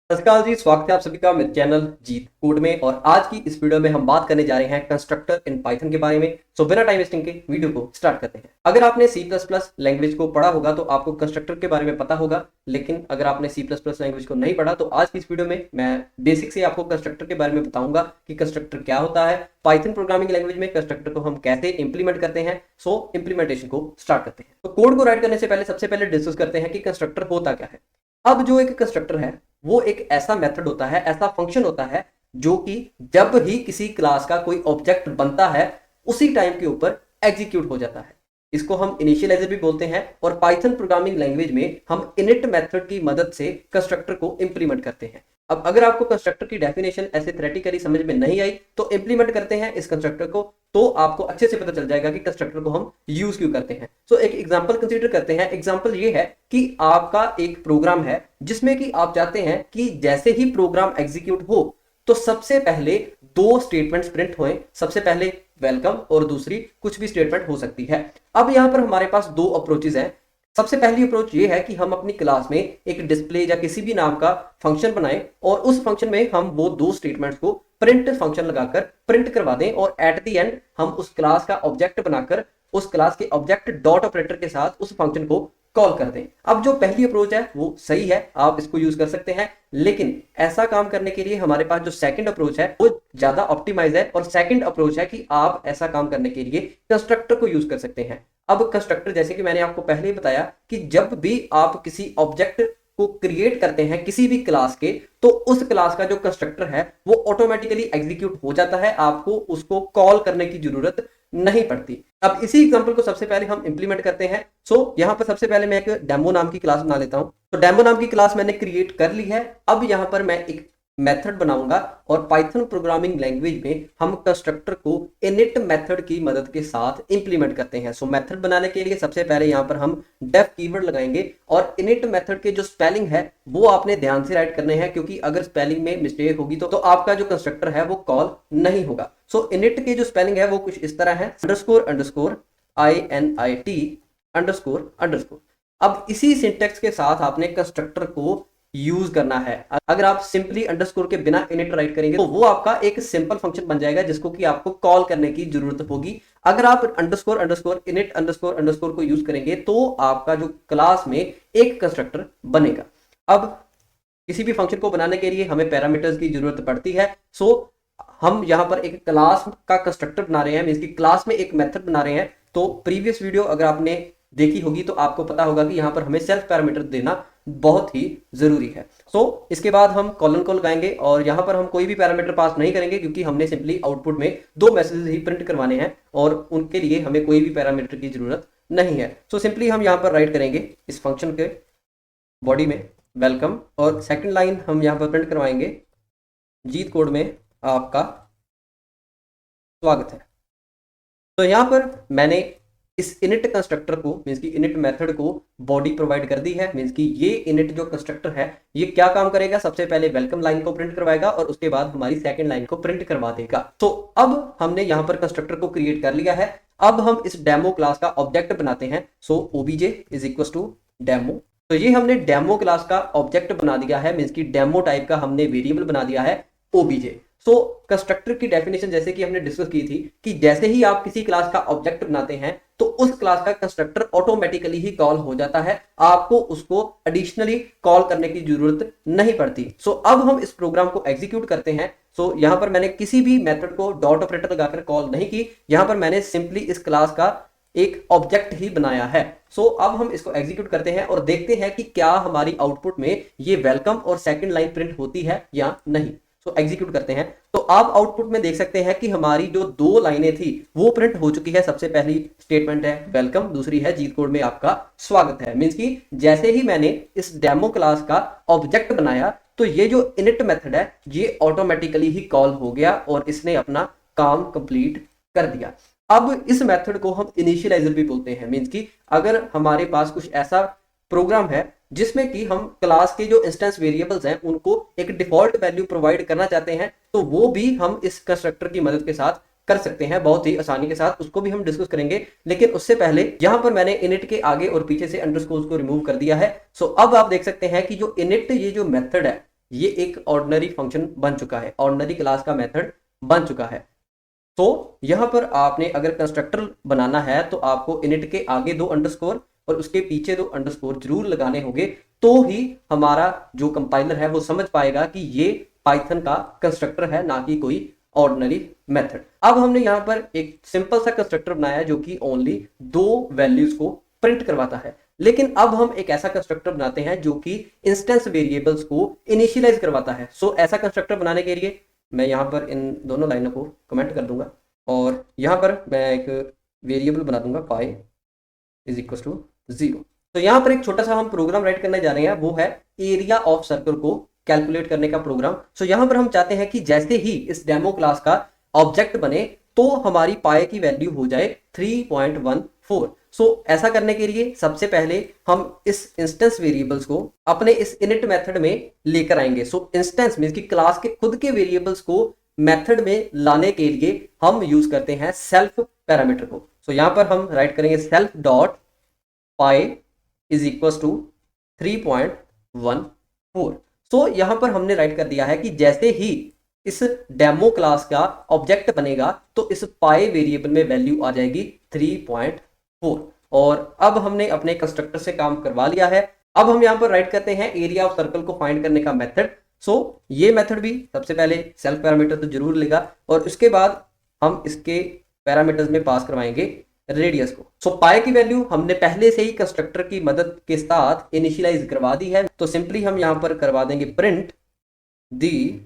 नमस्कार जी, स्वागत है आप सभी का मेरे चैनल जीत कोड में। और आज की इस वीडियो में हम बात करने जा रहे हैं कंस्ट्रक्टर इन पाइथन के बारे में। सो बिना टाइम वेस्टिंग के वीडियो को स्टार्ट करते हैं। अगर आपने सी प्लस प्लस लैंग्वेज को पढ़ा होगा तो आपको कंस्ट्रक्टर के बारे में पता होगा, लेकिन अगर आपने सी प्लस प्लस लैंग्वेज को नहीं पढ़ा तो आज की इस वीडियो में मैं बेसिक से आपको कंस्ट्रक्टर के बारे में बताऊंगा कि कंस्ट्रक्टर क्या होता है, पाइथन प्रोग्रामिंग लैंग्वेज में कंस्ट्रक्टर को हम कैसे इंप्लीमेंट करते हैं। सो इंप्लीमेंटेशन को स्टार्ट करते हैं। तो कोड को राइट करने से पहले सबसे पहले डिस्कस करते हैं कि कंस्ट्रक्टर होता क्या है। अब जो एक कंस्ट्रक्टर है वो एक ऐसा मेथड होता है, ऐसा फंक्शन होता है जो कि जब ही किसी क्लास का कोई ऑब्जेक्ट बनता है उसी टाइम के ऊपर एग्जीक्यूट हो जाता है। इसको हम इनिशियलाइजर भी बोलते हैं और पाइथन प्रोग्रामिंग लैंग्वेज में हम इनिट मेथड की मदद से कंस्ट्रक्टर को इंप्लीमेंट करते हैं। अब अगर आपको कंस्ट्रक्टर की डेफिनेशन ऐसे थ्योरेटिकली समझ में नहीं आई तो इंप्लीमेंट करते हैं इस कंस्ट्रक्टर को, तो आपको अच्छे से पता चल जाएगा कि कंस्ट्रक्टर को हम यूज क्यों करते हैं। सो एक एग्जांपल कंसीडर करते हैं। एग्जांपल ये है कि आपका एक प्रोग्राम है जिसमें कि आप चाहते हैं कि जैसे ही प्रोग्राम एग्जीक्यूट हो तो सबसे पहले दो स्टेटमेंट्स प्रिंट हों। सबसे पहले वेलकम और दूसरी कुछ भी स्टेटमेंट हो सकती है। अब यहां पर हमारे पास दो अप्रोचेस हैं। सबसे पहली अप्रोच ये है कि हम अपनी क्लास में एक डिस्प्ले या किसी भी नाम का फंक्शन बनाएं और उस फंक्शन में हम वो दो स्टेटमेंट्स को प्रिंट फंक्शन लगाकर प्रिंट करवा दें और एट द एंड हम उस क्लास का ऑब्जेक्ट बनाकर उस क्लास के ऑब्जेक्ट डॉट ऑपरेटर के साथ उस फंक्शन को कॉल कर दें। अब जो पहली अप्रोच है वो सही है, आप इसको यूज कर सकते हैं, लेकिन ऐसा काम करने के लिए हमारे पास जो सेकंड अप्रोच है वो ज्यादा ऑप्टिमाइज है। और सेकंड अप्रोच है कि आप ऐसा काम करने के लिए कंस्ट्रक्टर को यूज कर सकते हैं। अब कंस्ट्रक्टर, जैसे कि मैंने आपको पहले ही बताया कि जब भी आप किसी ऑब्जेक्ट को क्रिएट करते हैं किसी भी क्लास के, तो उस क्लास का जो कंस्ट्रक्टर है वो ऑटोमेटिकली एग्जीक्यूट हो जाता है, आपको उसको कॉल करने की जरूरत नहीं पड़ती। अब इसी एग्जांपल को सबसे पहले हम इंप्लीमेंट करते हैं। सो यहां पर सबसे पहले मैं एक डेमो नाम की क्लास बना लेता हूं। तो डेमो नाम की क्लास मैंने क्रिएट कर ली है। अब यहां पर मैं एक मेथड बनाऊंगा और पाइथन प्रोग्रामिंग लैंग्वेज में हम कंस्ट्रक्टर को इनिट मेथड की मदद के साथ इंप्लीमेंट करते हैं। सो मेथड बनाने के लिए सबसे पहले यहां पर हम डेफ कीवर्ड लगाएंगे और इनिट मेथड के जो स्पेलिंग है वो आपने ध्यान से राइट करने हैं, क्योंकि अगर स्पेलिंग में मिस्टेक होगी तो आपका जो कंस्ट्रक्टर है वो कॉल नहीं होगा। सो इनिट के जो स्पेलिंग है वो कुछ इस तरह है, underscore underscore INIT underscore underscore. अब इसी सिंटेक्स के साथ आपने कंस्ट्रक्टर को यूज करना है। अगर आप सिंपली अंडरस्कोर के बिना इनिट राइट करेंगे तो वो आपका एक सिंपल फंक्शन बन जाएगा जिसको कि आपको कॉल करने की जरूरत होगी। अगर आप underscore underscore init underscore underscore को यूज करेंगे तो आपका जो क्लास में एक कंस्ट्रक्टर बनेगा। अब किसी भी फंक्शन को बनाने के लिए हमें पैरामीटर्स की जरूरत पड़ती है। सो हम यहाँ पर एक क्लास का कंस्ट्रक्टर बना रहे हैं, मींस की क्लास में एक मेथड बना रहे हैं। तो प्रीवियस वीडियो अगर आपने देखी होगी तो आपको पता होगा कि यहाँ पर हमें सेल्फ पैरामीटर देना बहुत ही जरूरी है। सो इसके बाद हम कॉलन को लगाएंगे और यहाँ पर हम कोई भी पैरामीटर पास नहीं करेंगे, क्योंकि हमने सिंपली आउटपुट में दो मैसेजेस ही प्रिंट करवाने हैं और उनके लिए हमें कोई भी पैरामीटर की जरूरत नहीं है। सो सिंपली हम यहाँ पर राइट करेंगे इस फंक्शन के बॉडी में वेलकम और सेकेंड लाइन हम यहाँ पर प्रिंट करवाएंगे, जीत कोड में आपका स्वागत है। तो यहाँ पर मैंने इस इनिट कंस्ट्रक्टर को, मींस की इनिट मेथड को बॉडी प्रोवाइड कर दी है। मींस की ये इनिट जो कंस्ट्रक्टर है ये क्या काम करेगा, सबसे पहले वेलकम लाइन को प्रिंट करवाएगा और उसके बाद हमारी सेकंड लाइन को प्रिंट करवा देगा। तो अब हमने यहाँ पर कंस्ट्रक्टर को क्रिएट कर लिया है। अब हम इस डेमो क्लास का ऑब्जेक्ट बनाते हैं। So obj is equal to demo. तो ये हमने डेमो क्लास का ऑब्जेक्ट बना दिया है, मींस की डेमो टाइप का हमने वेरिएबल बना दिया है obj। सो कंस्ट्रक्टर की डेफिनेशन जैसे कि हमने डिस्कस की थी कि जैसे ही आप किसी क्लास का ऑब्जेक्ट बनाते हैं तो उस क्लास का कंस्ट्रक्टर ऑटोमेटिकली ही कॉल हो जाता है, आपको उसको एडिशनली कॉल करने की जरूरत नहीं पड़ती। सो अब हम इस प्रोग्राम को एग्जीक्यूट करते हैं। सो यहां पर मैंने किसी भी मेथड को डॉट ऑपरेटर लगाकर कॉल नहीं की, यहां पर मैंने सिंपली इस क्लास का एक ऑब्जेक्ट ही बनाया है। सो अब हम इसको एग्जीक्यूट करते हैं और देखते हैं कि क्या हमारी आउटपुट में ये वेलकम और सेकंड लाइन प्रिंट होती है या नहीं। तो एग्जीक्यूट करते हैं तो आप आउटपुट में देख सकते हैं कि हमारी जो दो लाइनें थी वो प्रिंट हो चुकी है। सबसे पहली स्टेटमेंट है वेलकम, दूसरी है जीत कोड में आपका स्वागत है। मींस की जैसे ही मैंने इस डेमो क्लास का ऑब्जेक्ट बनाया तो ये जो इनिट मेथड है ये ऑटोमेटिकली ही कॉल हो गया और इसने अपना काम कंप्लीट कर दिया। अब इस मेथड को हम इनिशियलाइजर भी बोलते हैं। मींस की अगर हमारे पास कुछ ऐसा प्रोग्राम है जिसमें कि हम क्लास के जो इंस्टेंस वेरिएबल्स हैं उनको एक डिफॉल्ट वैल्यू प्रोवाइड करना चाहते हैं, तो वो भी हम इस कंस्ट्रक्टर की मदद के साथ कर सकते हैं बहुत ही आसानी के साथ। उसको भी हम डिस्कस करेंगे, लेकिन उससे पहले यहां पर मैंने इनिट के आगे और पीछे से अंडरस्कोर को रिमूव कर दिया है। सो अब आप देख सकते हैं कि जो इनिट ये जो मेथड है ये एक ऑर्डिनरी फंक्शन बन चुका है, ऑर्डिनरी क्लास का मेथड बन चुका है। तो यहाँ पर आपने अगर कंस्ट्रक्टर बनाना है तो आपको इनिट के आगे 2 अंडरस्कोर और उसके पीछे 2 अंडरस्कोर जरूर लगाने होंगे, तो ही हमारा जो कंपाइलर है वो समझ पाएगा कि ये पाइथन का कंस्ट्रक्टर है, ना कि कोई ऑर्डिनरी मेथड। अब हमने यहाँ पर एक सिंपल सा कंस्ट्रक्टर बनाया जो कि ओनली 2 वैल्यूज को प्रिंट करवाता है। लेकिन अब हम एक ऐसा कंस्ट्रक्टर बनाते हैं जो कि इंस्टेंस वेरिएबल्स को इनिशियलाइज करवाता है। सो ऐसा कंस्ट्रक्टर बनाने के लिए मैं यहाँ पर इन दोनों लाइनों को कमेंट कर दूंगा और यहाँ पर मैं एक वेरिएबल बना दूंगा पाई इज इक्वल टू 0। तो यहाँ पर एक छोटा सा हम प्रोग्राम राइट करने जा रहे हैं, वो है एरिया ऑफ सर्कल को कैलकुलेट करने का प्रोग्राम। सो यहाँ पर हम चाहते हैं कि जैसे ही इस डेमो क्लास का ऑब्जेक्ट बने तो हमारी पाई की वैल्यू हो जाए 3.14। सो ऐसा करने के लिए सबसे पहले हम इस इंस्टेंस वेरिएबल्स को अपने इस इनिट मेथड में लेकर आएंगे। सो इंस्टेंस मींस कि क्लास के खुद के वेरिएबल्स को मेथड में लाने के लिए हम यूज करते हैं सेल्फ पैरामीटर को। सो यहां पर हम राइट करेंगे self dot pi is equal to 3.14। So यहां पर हमने राइट कर दिया है कि जैसे ही इस डेमो क्लास का ऑब्जेक्ट बनेगा तो इस पाई वेरिएबल में वैल्यू आ जाएगी 3.4। और अब हमने अपने कंस्ट्रक्टर से काम करवा लिया है। अब हम यहां पर राइट करते हैं एरिया ऑफ सर्कल को फाइंड करने का मेथड। सो ये मेथड भी सबसे पहले सेल्फ पैरामीटर तो जरूर लेगा और उसके बाद हम इसके पैरामीटर्स में पास करवाएंगे रेडियस को। सो पाई की वैल्यू हमने पहले से ही कंस्ट्रक्टर की मदद के साथ इनिशियलाइज करवा दी है, तो सिंपली हम यहां पर करवा देंगे print the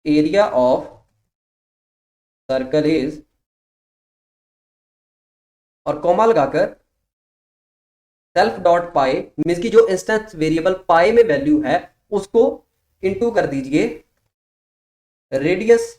area of circle is और कॉमा लगाकर सेल्फ डॉट पाई मींस की जो इंस्टेंस वेरिएबल पाई में वैल्यू है उसको इनटू कर दीजिए रेडियस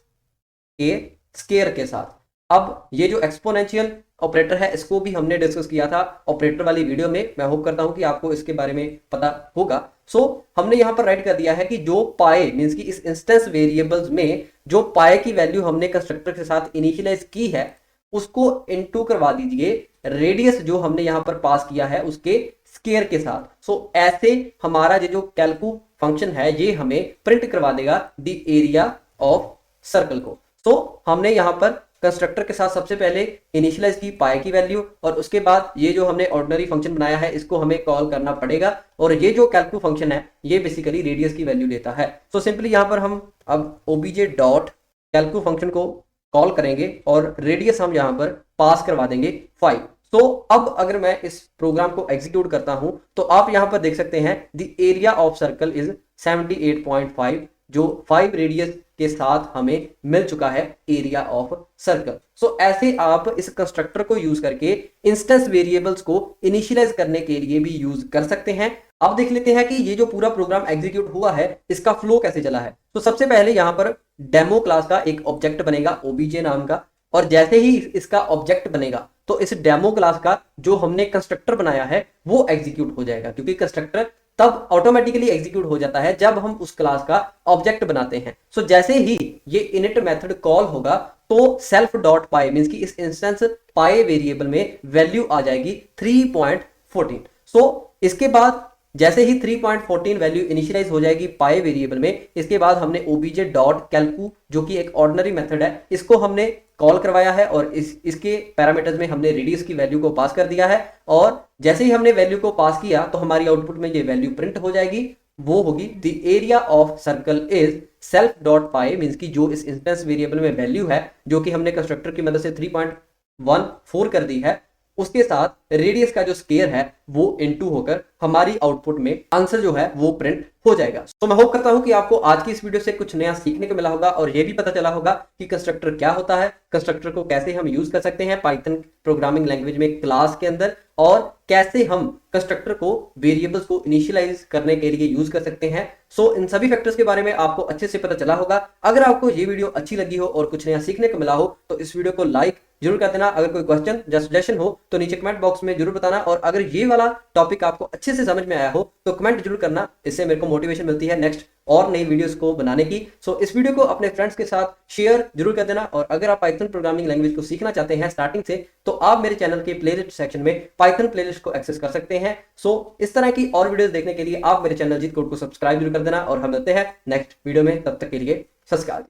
के स्केयर के साथ। अब ये जो एक्सपोनेंशियल ऑपरेटर है इसको भी हमने डिस्कस किया था ऑपरेटर वाली वीडियो में, मैं होप करता हूं कि आपको इसके बारे में पता होगा। सो हमने यहां पर राइट कर दिया है कि जो पाई मींस की इस इंस्टेंस वेरिएबल्स में जो पाई की वैल्यू हमने कंस्ट्रक्टर के साथ इनिशियलाइज की है उसको इनटू करवा दीजिए रेडियस जो हमने यहां पर पास किया है उसके स्केयर के साथ। सो ऐसे हमारा ये जो कैलकू फंक्शन है ये हमें प्रिंट करवा देगा द एरिया ऑफ सर्कल को। सो हमने यहां पर कंस्ट्रक्टर के साथ सबसे पहले इनिशियलाइज की पाई की वैल्यू और उसके बाद ये जो हमने ऑर्डिनरी फंक्शन बनाया है इसको हमें कॉल करना पड़ेगा और ये जो कैलकू फंक्शन है ये बेसिकली रेडियस की वैल्यू लेता है। सो सिंपली यहां पर हम अब obj डॉट कैलकू फंक्शन को कॉल करेंगे और रेडियस हम यहां पर पास करवा देंगे 5। तो अब अगर मैं इस प्रोग्राम को एग्जीक्यूट करता हूं तो आप यहां पर देख सकते हैं the area of circle is 78.5 जो 5 रेडियस के साथ हमें मिल चुका है एरिया ऑफ सर्कल। सो ऐसे आप इस कंस्ट्रक्टर को यूज करके इंस्टेंस वेरिएबल्स को इनिशियलाइज करने के लिए भी यूज कर सकते हैं। अब देख लेते हैं कि ये जो पूरा प्रोग्राम एग्जीक्यूट हुआ है इसका फ्लो कैसे चला है। तो सबसे पहले यहां पर डेमो क्लास का एक ऑब्जेक्ट बनेगा obj नाम का और जैसे ही इसका ऑब्जेक्ट बनेगा तो इस डेमो क्लास का जो हमने कंस्ट्रक्टर बनाया है वो एग्जीक्यूट हो जाएगा, क्योंकि कंस्ट्रक्टर तब ऑटोमेटिकली एग्जीक्यूट हो जाता है जब हम उस क्लास का ऑब्जेक्ट बनाते हैं। सो जैसे ही ये इनिट मेथड कॉल होगा तो सेल्फ डॉट पाई मींस की इस इंस्टेंस पाई वेरिएबल में वैल्यू आ जाएगी 3.14। सो इसके बाद जैसे ही 3.14 वैल्यू इनिशियलाइज हो जाएगी पाई वेरिएबल में, इसके बाद हमने obj डॉट कैलकू जो कि एक ऑर्डिनरी मेथड है इसको हमने कॉल करवाया है और इसके पैरामीटर्स में हमने रेडियस की वैल्यू को पास कर दिया है और जैसे ही हमने वैल्यू को पास किया तो हमारी आउटपुट में ये वैल्यू प्रिंट हो जाएगी, वो होगी the area of circle is self dot pi means की जो इस इंस्टेंस वेरिएबल में वैल्यू है जो कि हमने कंस्ट्रक्टर की मदद से 3.14 कर दी है उसके साथ रेडियस का जो स्केयर है वो इनटू होकर हमारी आउटपुट में आंसर जो है वो प्रिंट हो जाएगा। तो मैं होप करता हूं कि आपको आज की इस वीडियो से कुछ नया सीखने को मिला होगा और ये भी पता चला होगा कि कंस्ट्रक्टर क्या होता है, कंस्ट्रक्टर को कैसे हम यूज कर सकते हैं पाइथन प्रोग्रामिंग लैंग्वेज में क्लास के अंदर और कैसे हम कंस्ट्रक्टर को वेरिएबल्स को इनिशियलाइज करने के लिए यूज कर सकते हैं। सो इन सभी फैक्टर्स के बारे में आपको अच्छे से पता चला होगा। अगर आपको ये वीडियो अच्छी लगी हो और कुछ नया सीखने को मिला हो तो इस वीडियो को लाइक जरूर कर देना। अगर कोई क्वेश्चन या सजेशन हो तो नीचे कमेंट बॉक्स में जरूर बताना और अगर ये वाला टॉपिक आपको अच्छे से समझ में आया हो तो कमेंट जरूर करना, इससे मेरे को मोटिवेशन मिलती है नेक्स्ट और नई वीडियोस को बनाने की। सो इस वीडियो को अपने फ्रेंड्स के साथ शेयर जरूर कर देना। और अगर आप पाइथन प्रोग्रामिंग लैंग्वेज को सीखना चाहते हैं स्टार्टिंग से, तो आप मेरे चैनल के प्लेलिस्ट सेक्शन में पाइथन प्लेलिस्ट को एक्सेस कर सकते हैं। सो इस तरह की और वीडियोस देखने के लिए आप मेरे चैनल जीत कोड को सब्सक्राइब जरूर कर देना। और हम मिलते हैं नेक्स्ट वीडियो में, तब तक के लिए सत श्री अकाल।